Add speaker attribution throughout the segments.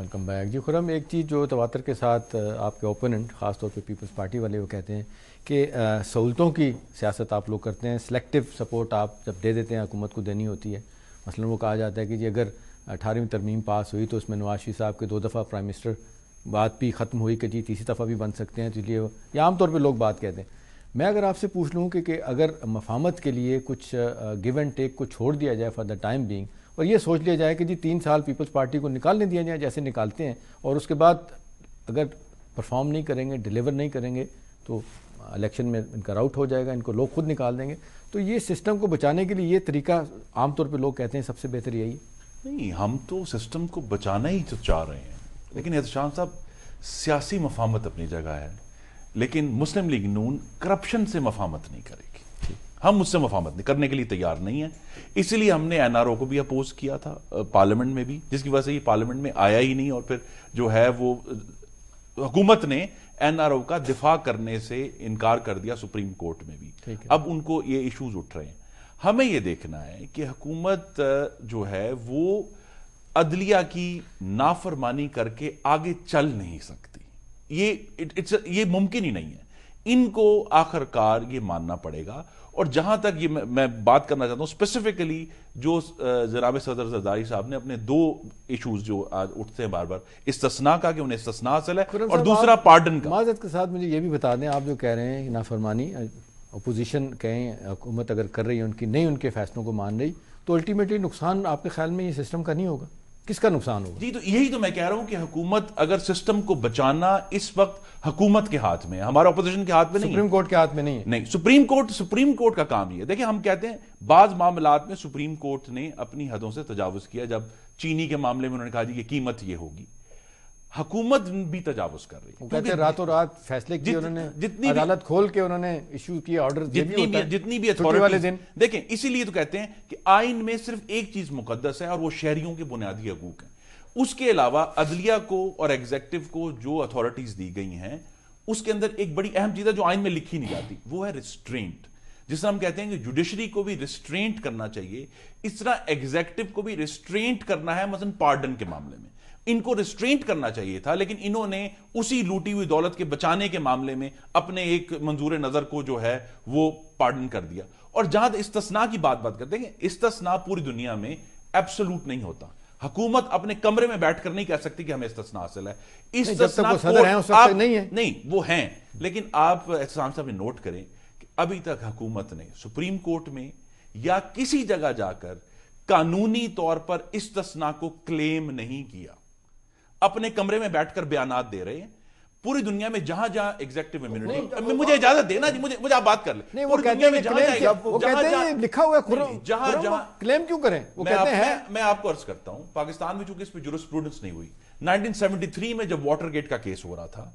Speaker 1: Welcome back جی خرم. ایک چیز جو تواتر کے ساتھ آپ کے اوپوننٹ خاص طور پہ پیپلز پارٹی والے وہ کہتے ہیں کہ سہولتوں کی سیاست آپ لوگ کرتے ہیں, سلیکٹیو سپورٹ آپ جب دے دیتے ہیں حکومت کو دینی ہوتی ہے. مثلا وہ کہا جاتا ہے کہ جی اگر 18ویں ترمیم پاس ہوئی تو اس میں نواز شریف صاحب کے 2 دفعہ پرائم منسٹر بات بھی ختم ہوئی کہ جی تیسری دفعہ بھی بن سکتے ہیں, تو اس لیے یہ عام طور پہ لوگ بات کہتے ہیں. میں اگر آپ سے پوچھ لوں کہ اگر مفاہمت کے لیے کچھ گیو اینڈ ٹیک کو چھوڑ دیا جائے فار دا ٹائم بینگ, اور یہ سوچ لیا جائے کہ جی 3 سال پیپلز پارٹی کو نکالنے دیا جائے جیسے نکالتے ہیں, اور اس کے بعد اگر پرفارم نہیں کریں گے, ڈیلیور نہیں کریں گے تو الیکشن میں ان کا راؤٹ ہو جائے گا, ان کو لوگ خود نکال دیں گے, تو یہ سسٹم کو بچانے کے لیے یہ طریقہ عام طور پہ لوگ کہتے ہیں سب سے بہتر یہی ہے.
Speaker 2: نہیں, ہم تو سسٹم کو بچانا ہی تو چاہ رہے ہیں, لیکن احتشام صاحب سیاسی مفاہمت اپنی جگہ ہے, لیکن مسلم لیگ نون کرپشن سے مفاہمت نہیں کرے گی. ہم اس سے مفاہمت نہیں کرنے کے لیے تیار نہیں ہیں, اسی لیے ہم نے این آر او کو بھی اپوز کیا تھا پارلیمنٹ میں بھی, جس کی وجہ سے یہ پارلیمنٹ میں آیا ہی نہیں, اور پھر جو ہے وہ حکومت نے این آر او کا دفاع کرنے سے انکار کر دیا سپریم کورٹ میں بھی. اب ان کو یہ ایشوز اٹھ رہے ہیں. ہمیں یہ دیکھنا ہے کہ حکومت جو ہے وہ عدلیہ کی نافرمانی کر کے آگے چل نہیں سکتی, یہ ممکن ہی نہیں ہے. ان کو آخر کار یہ ماننا پڑے گا. اور جہاں تک یہ میں بات کرنا چاہتا ہوں اسپیسیفکلی جو جناب صدر زرداری صاحب نے اپنے 2 ایشوز جو آج اٹھتے ہیں بار بار, استثناء کا کہ انہیں استثناء حاصل ہے, اور دوسرا پارڈن کا.
Speaker 1: معذرت کے ساتھ مجھے یہ بھی بتا دیں, آپ جو کہہ رہے ہیں نافرمانی اپوزیشن کہیں حکومت اگر کر رہی ہے ان کی نہیں, ان کے فیصلوں کو مان رہی, تو الٹیمیٹلی نقصان آپ کے خیال میں یہ سسٹم کا نہیں ہوگا؟ کس کا نقصان ہوگا؟
Speaker 2: جی تو یہی تو میں کہہ رہا ہوں کہ حکومت اگر سسٹم کو بچانا اس وقت حکومت کے ہاتھ میں ہے, ہمارا اپوزیشن کے ہاتھ میں نہیں,
Speaker 1: سپریم کورٹ کے ہاتھ میں نہیں ہے.
Speaker 2: نہیں, سپریم کورٹ کا کام یہ ہے. دیکھیں ہم کہتے ہیں بعض معاملات میں سپریم کورٹ نے اپنی حدوں سے تجاوز کیا. جب چینی کے معاملے میں انہوں نے کہا جی یہ قیمت یہ ہوگی, حکومت بھی تجاوز کر رہی ہے.
Speaker 1: کہتے ہیں راتوں رات فیصلے کیے انہوں نے, عدالت کھول کے انہوں نے ایشو کیے آرڈر,
Speaker 2: جتنی بھی اتھارٹی دیکھیں, اسی لیے تو کہتے ہیں کہ آئین میں صرف ایک چیز مقدس ہے اور وہ شہریوں کے بنیادی حقوق ہیں. اس کے علاوہ عدلیہ کو اور ایگزیکٹو کو جو اتھارٹیز دی گئی ہیں اس کے اندر ایک بڑی اہم چیز ہے جو آئین میں لکھی نہیں جاتی, وہ ہے ریسٹرینٹ. جس طرح ہم کہتے ہیں کہ جوڈیشری کو بھی ریسٹرینٹ کرنا چاہیے, اس طرح ایگزیکٹو کو بھی ریسٹرینٹ کرنا ہے. مثلا پارڈن کے معاملے میں ان کو ریسٹرینٹ کرنا چاہیے تھا, لیکن انہوں نے اسی لوٹی ہوئی دولت کے بچانے کے معاملے میں اپنے ایک منظور نظر کو جو ہے وہ پارڈن کر دیا. اور جہاں استثناء کی بات کرتے ہیں, استثناء پوری دنیا میں ایبسولوٹ نہیں ہوتا. حکومت اپنے کمرے میں بیٹھ کر نہیں کہہ سکتی کہ ہمیں استثناء حاصل ہے. نہیں, وہ ہیں, لیکن آپ احتسام صاحب نوٹ کریں کہ ابھی تک حکومت نے سپریم کورٹ میں یا کسی جگہ جا کر قانونی طور پر استثناء کو کلیم نہیں کیا. اپنے کمرے میں بیٹھ کر بیانات دے رہے ہیں. پوری دنیا میں جہاں جہاں ایگزیکٹو امیونٹی, مجھے اجازت دینا جی, مجھے آپ بات کر لیں.
Speaker 1: وہ کہتے ہیں لکھا ہوا ہے, جہاں کلیم کیوں کریں, وہ کہتے ہیں.
Speaker 2: میں آپ کو عرض کرتا ہوں, پاکستان میں چونکہ اس پہ جورسپروڈنس نہیں ہوئی. 1973 میں جب واٹر گیٹ کا کیس ہو رہا تھا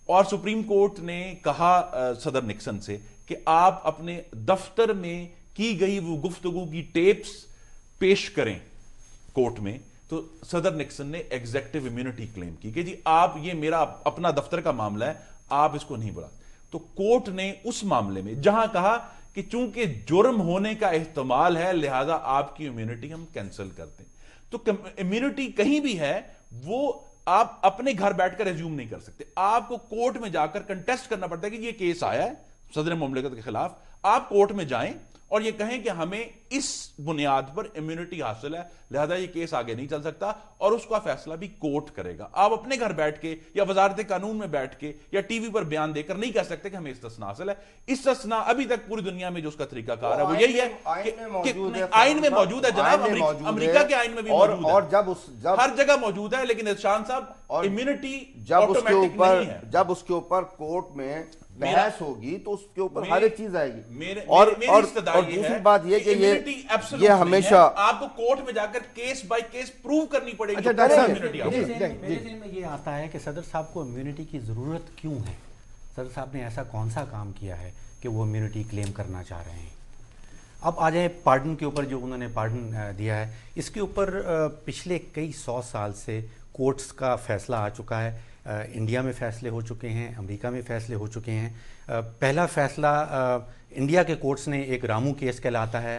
Speaker 2: اور سپریم کورٹ نے کہا صدر نکسن سے کہ آپ اپنے دفتر میں کی گئی وہ گفتگو کی ٹیپس پیش کریں کورٹ میں, تو صدر نکسن نے ایگزیکٹو امیونٹی کلیم کی کہ جی آپ, یہ میرا اپنا دفتر کا معاملہ ہے, آپ اس کو نہیں بلا. تو کورٹ نے اس معاملے میں جہاں کہا کہ چونکہ جرم ہونے کا احتمال ہے لہذا آپ کی امیونٹی ہم کینسل کرتے ہیں. تو امیونٹی کہیں بھی ہے وہ آپ اپنے گھر بیٹھ کر ریزیوم نہیں کر سکتے, آپ کو کورٹ میں جا کر کنٹیسٹ کرنا پڑتا ہے کہ یہ کیس آیا ہے صدر مملکت کے خلاف. آپ کورٹ میں جائیں اور یہ کہیں کہ ہمیں اس بنیاد پر امیونٹی حاصل ہے لہذا یہ کیس آگے نہیں چل سکتا, اور اس کا فیصلہ بھی کورٹ کرے گا. آپ اپنے گھر بیٹھ کے یا وزارت قانون میں بیٹھ کے یا ٹی وی پر بیان دے کر نہیں کہہ سکتے کہ ہمیں استثناء حاصل ہے. استثناء ابھی تک پوری دنیا میں جو اس کا طریقہ کار ہے وہ یہی ہے کہ آئین میں موجود ہے جناب, امریکہ کے آئین میں بھی موجود ہے, اور ہر جگہ موجود ہے. لیکن ارشاد صاحب امیونٹی آٹومیٹک نہیں ہے.
Speaker 3: جب اس کے اوپر کورٹ میں بحث ہوگی تو اس کے اوپر ہر ایک چیز آئے گی. اور دوسری بات یہ کہ یہ ہمیشہ
Speaker 2: آپ کو کورٹ میں جا کر کیس بائی کیس پروو کرنی پڑے گی.
Speaker 4: میرے ذہن میں یہ آتا ہے کہ صدر صاحب کو امیونٹی کی ضرورت کیوں ہے؟ صدر صاحب نے ایسا کون سا کام کیا ہے کہ وہ امیونٹی کلیم کرنا چاہ رہے ہیں؟ اب آ جائیں پارڈن کے اوپر, جو انہوں نے پارڈن دیا ہے, اس کے اوپر پچھلے کئی 100 سال سے کورٹس کا فیصلہ آ چکا ہے. انڈیا میں فیصلے ہو چکے ہیں, امریکہ میں فیصلے ہو چکے ہیں. پہلا فیصلہ انڈیا کے کورٹس نے ایک رامو کیس کہلاتا ہے,